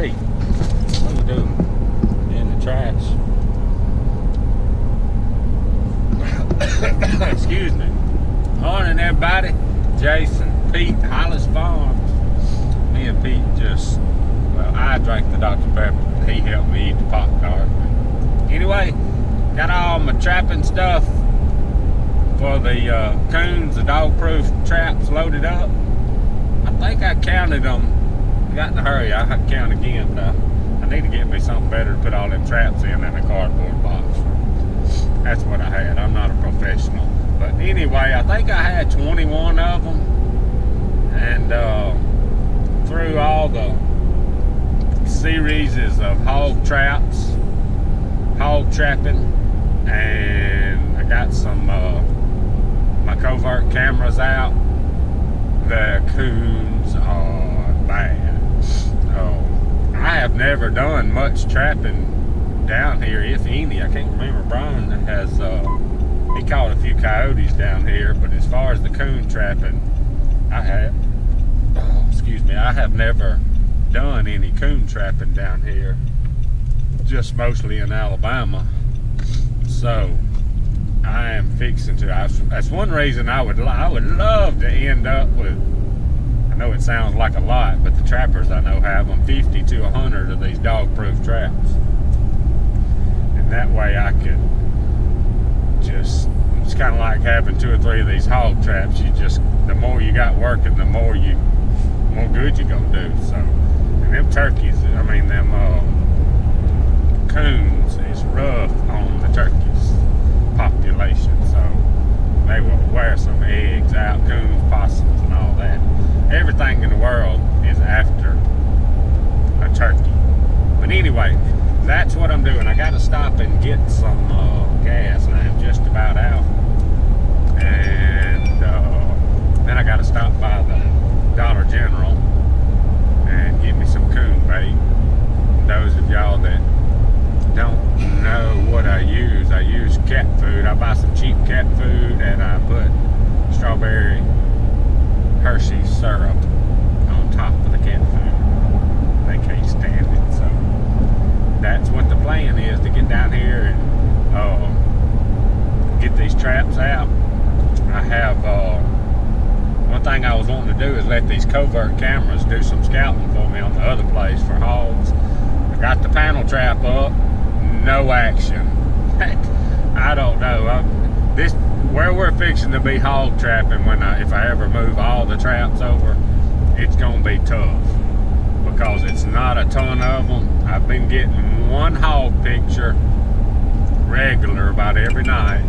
Pete, what are you doing in the trash? Excuse me. Morning, everybody. Jason, Pete, Hollis Farms. Me and Pete just, well, I drank the Dr. Pepper. He helped me eat the Pop-Tart. Anyway, got all my trapping stuff for the coons, the dog-proof traps loaded up. I think I counted them. I got in a hurry. I had to count again. I need to get me something better to put all them traps in than a cardboard box. That's what I had. I'm not a professional. But anyway, I think I had 21 of them. And through all the series of hog traps, hog trapping, and I got some my covert cameras out. The coons are bad. I have never done much trapping down here, if any. I can't remember. Brian has he caught a few coyotes down here, but as far as the coon trapping, I have never done any coon trapping down here, just mostly in Alabama. So I am fixing to. That's one reason I would love to end up with. I know it sounds like a lot, but the trappers I know have them 50 to 100 of these dog-proof traps, and that way I could just. It's kind of like having 2 or 3 of these hog traps. You just, the more you got working, the more good you gonna do. So, and them turkeys, I mean them coons is rough on the turkeys population. So they will wear some eggs out, coons, possums, and all that. Everything in the world is after a turkey. But anyway, that's what I'm doing. I got to stop and get some gas. I am just about out. And then I got to stop by the Dollar General and get me some coon bait. Those of y'all that don't know what I use cat food. I buy some cheap cat food and I put strawberry Hershey's syrup on top of the cat food. They can't stand it. So that's what the plan is, to get down here and get these traps out. I have one thing I was wanting to do is let these covert cameras do some scouting for me on the other place for hogs. I got the panel trap up, no action. I don't know. Where we're fixing to be hog trapping, if I ever move all the traps over, it's gonna be tough because it's not a ton of them. I've been getting one hog picture regular about every night.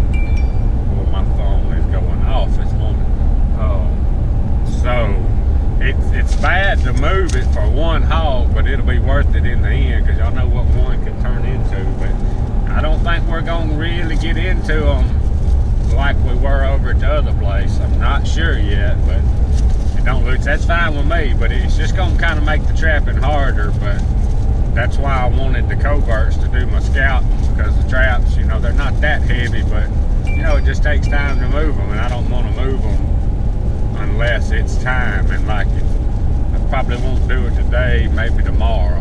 Well, my phone is going off this morning. So it's bad to move it for one hog, but it'll be worth it in the end because y'all know what one can turn into. But I don't think we're gonna really get into them like we were over at the other place. I'm not sure yet, but it don't look, that's fine with me, but it's just gonna kind of make the trapping harder. But that's why I wanted the coverts to do my scouting, because the traps, you know, they're not that heavy, but you know, it just takes time to move them, and I don't want to move them unless it's time. And like I probably won't do it today, maybe tomorrow.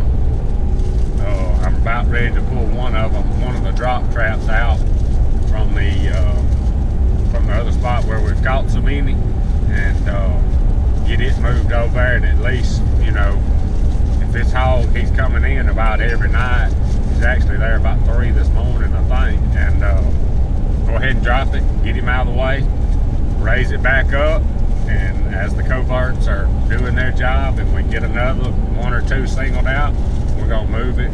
I'm about ready to pull one of the drop traps out from the other spot where we've caught so many, and get it moved over there. And at least, you know, if this hog, he's coming in about every night. He's actually there about 3 this morning, I think. And go ahead and drop it, get him out of the way, raise it back up, and as the coverts are doing their job and we get another 1 or 2 singled out, we're gonna move it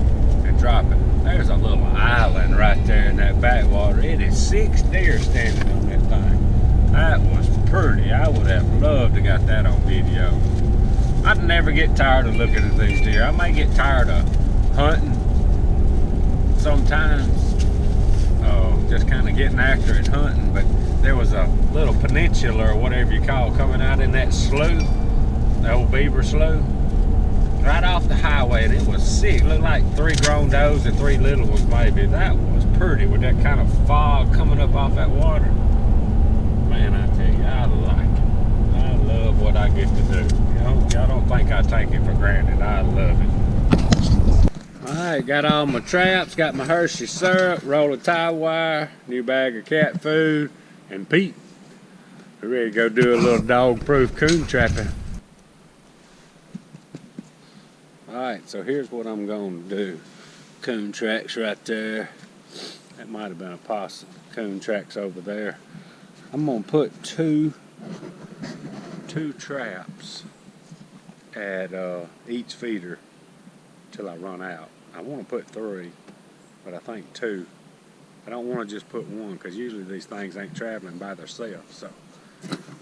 and drop it. There's a little island right there in that backwater. It is 6 deer standing on that thing. That was pretty. I would have loved to got that on video. I'd never get tired of looking at these deer. I may get tired of hunting sometimes, just kind of getting after it hunting, but there was a little peninsula or whatever you call coming out in that slough, the old beaver slough, right off the highway, and it was sick. It looked like 3 grown does and 3 little ones maybe. That was pretty with that kind of fog coming up off that water. Man, I tell you, I like it. I love what I get to do. Y'all don't think I take it for granted. I love it. Alright, got all my traps, got my Hershey syrup, roll of tie wire, new bag of cat food, and Pete. We're ready to go do a little dog-proof coon trapping. Alright, so here's what I'm going to do. Coon tracks right there. That might have been a possum. Coon tracks over there. I'm going to put two traps at each feeder till I run out. I want to put 3, but I think 2. I don't want to just put 1 because usually these things ain't traveling by themselves. So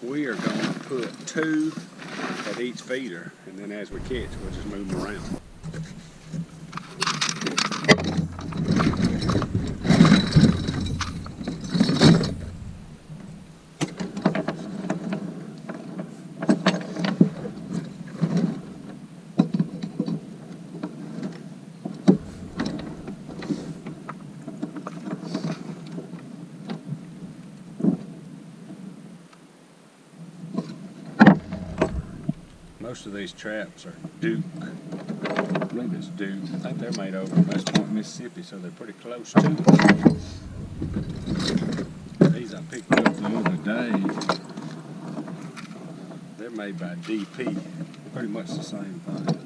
we are going to put 2 at each feeder, and then as we catch, we'll just move them around. Most of these traps are Duke. I believe it's Duke. I think they're made over in West Point, Mississippi, so they're pretty close to it. These I picked up the other day. They're made by DP. Pretty much the same thing.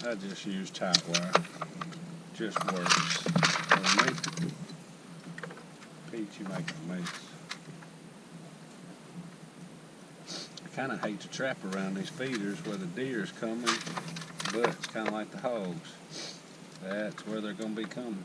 I just use tight wire. Just works for me. Pete, you make a mess. I kind of hate to trap around these feeders where the deer's coming, but it's kind of like the hogs. That's where they're going to be coming.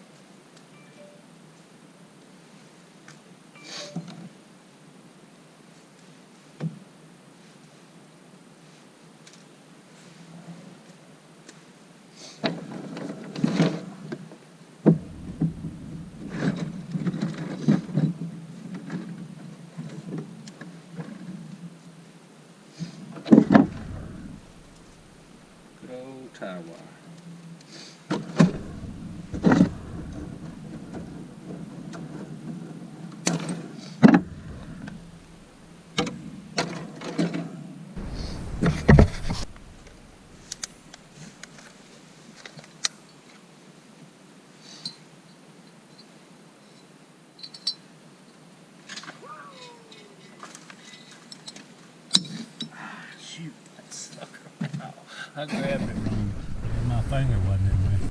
Tie wire. Shoot, that sucker. I grabbed it wrong. My finger wasn't in there.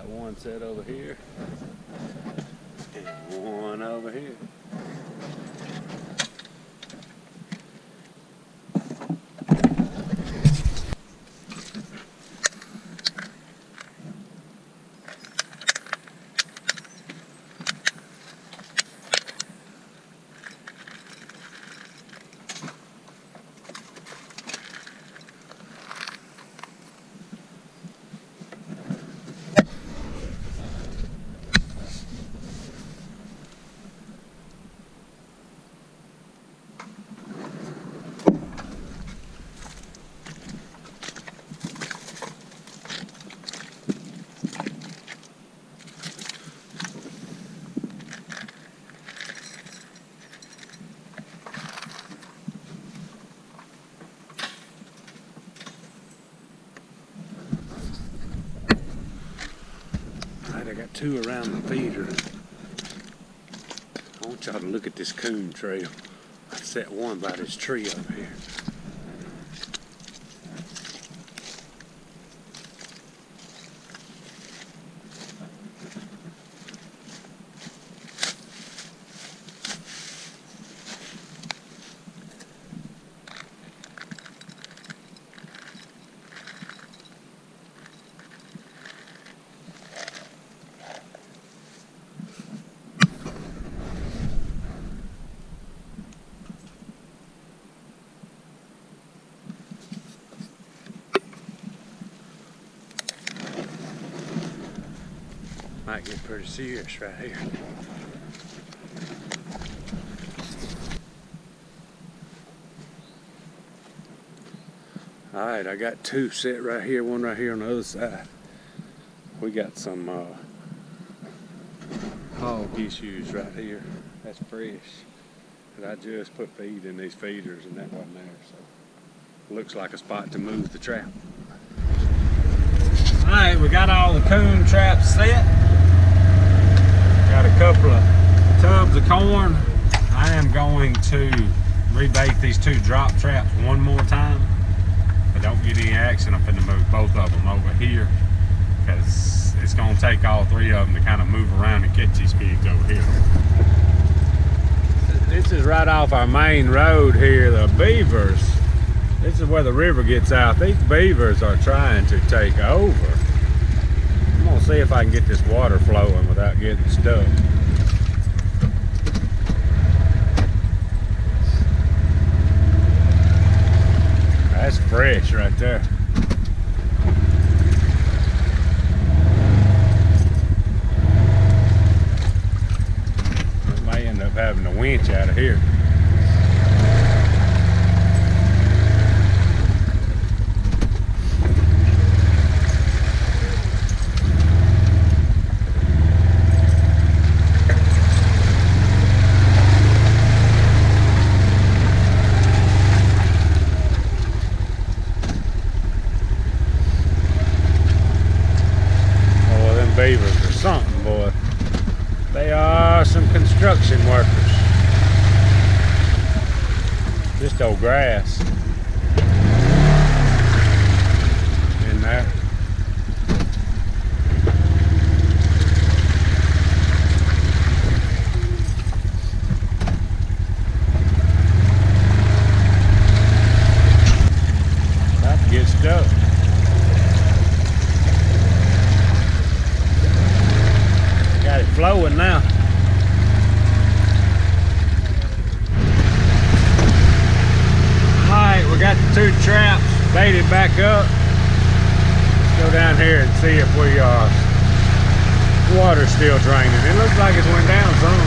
got one set over here and one over here. I got two around the feeder. I want y'all to look at this coon trail. I set one by this tree over here. Might get pretty serious right here. Alright, I got two set right here, one right here on the other side. We got some hog issues right here. That's fresh. But I just put feed in these feeders and that wasn't there, so looks like a spot to move the trap. Alright, we got all the coon traps set. Got a couple of tubs of corn. I am going to rebait these two drop traps one more time. If I don't get any action, I'm finna move both of them over here because it's gonna take all three of them to kind of move around and catch these pigs over here. This is right off our main road here, the beavers. This is where the river gets out. These beavers are trying to take over. I'm gonna see if I can get this water flowing without getting stuck. That's fresh right there. I may end up having to winch out of here. Beavers or something, boy. They are some construction workers. Just old grass in there. About to get stuck. Got it flowing now. Alright, we got the two traps baited back up. Let's go down here and see if we water's still draining. It looks like it's went down some.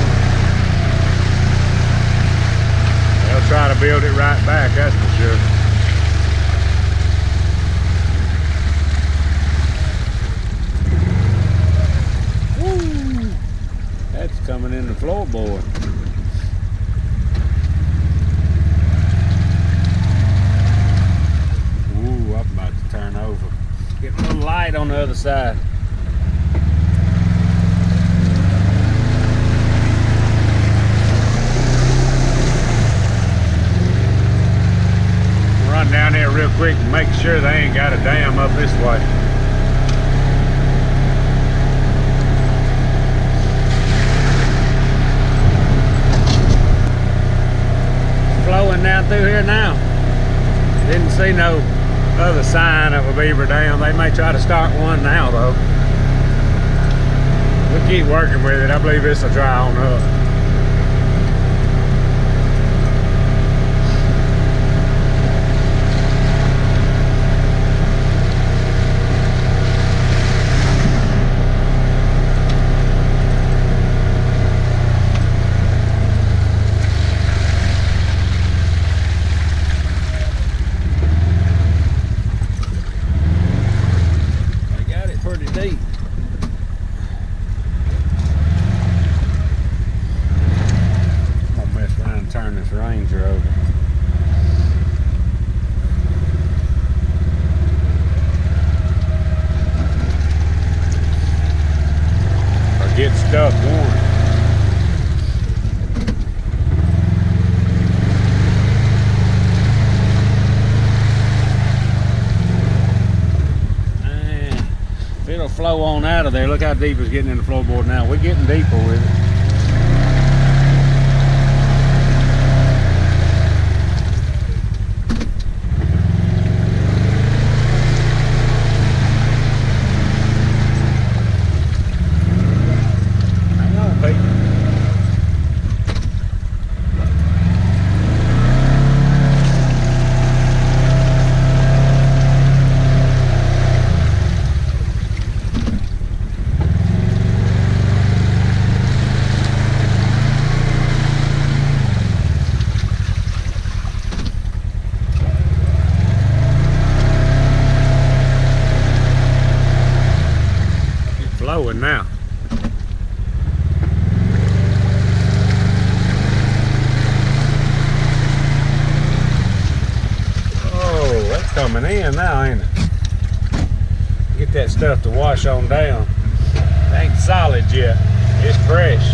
They'll try to build it right back, that's for sure. That's coming in the floorboard. Ooh, I'm about to turn over. Getting a little light on the other side. Run down here real quick and make sure they ain't got a dam up this way. down through here now. Didn't see no other sign of a beaver dam. They may try to start one now though. We'll keep working with it. I believe this will dry on up. Turn this Ranger over. Or get stuck going. If it'll flow on out of there, look how deep it's getting in the floorboard now. We're getting deeper with it. Flowing now. Oh, that's coming in now, ain't it? Get that stuff to wash on down. It ain't solid yet. It's fresh.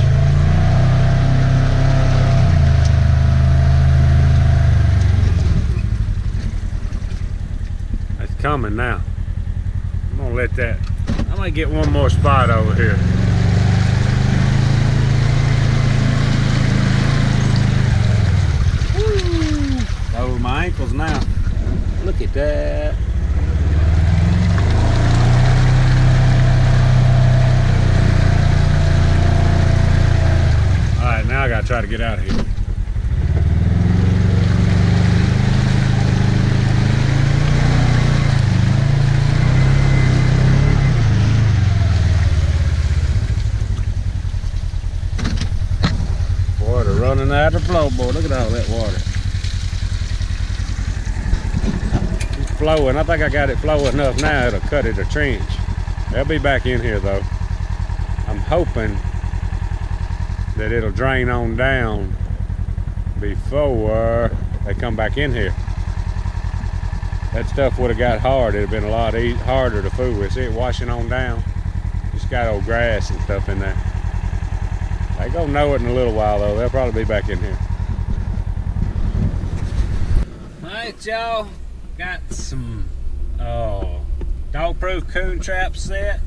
That's coming now. I'm gonna let that. I might get one more spot over here. Woo. Over my ankles now. Look at that. All right, now I gotta try to get out of here. Running out of the floorboard. Look at all that water. It's flowing. I think I got it flowing enough now it'll cut it a trench. They'll be back in here though. I'm hoping that it'll drain on down before they come back in here. That stuff would have got hard. It'd have been a lot harder to fool with. See it washing on down. Just got old grass and stuff in there. They gonna know it in a little while though. They'll probably be back in here. Alright y'all, got some dog-proof coon traps set.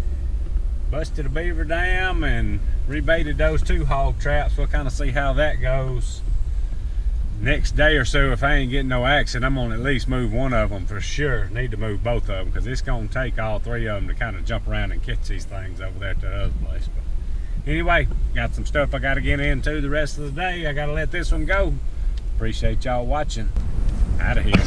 Busted a beaver dam and rebaited those 2 hog traps. We'll kind of see how that goes. Next day or so, if I ain't getting no action, I'm gonna at least move one of them for sure. Need to move both of them because it's gonna take all 3 of them to kind of jump around and catch these things over there to the other place. But anyway, got some stuff I got to get into the rest of the day. I got to let this one go. Appreciate y'all watching. Out of here.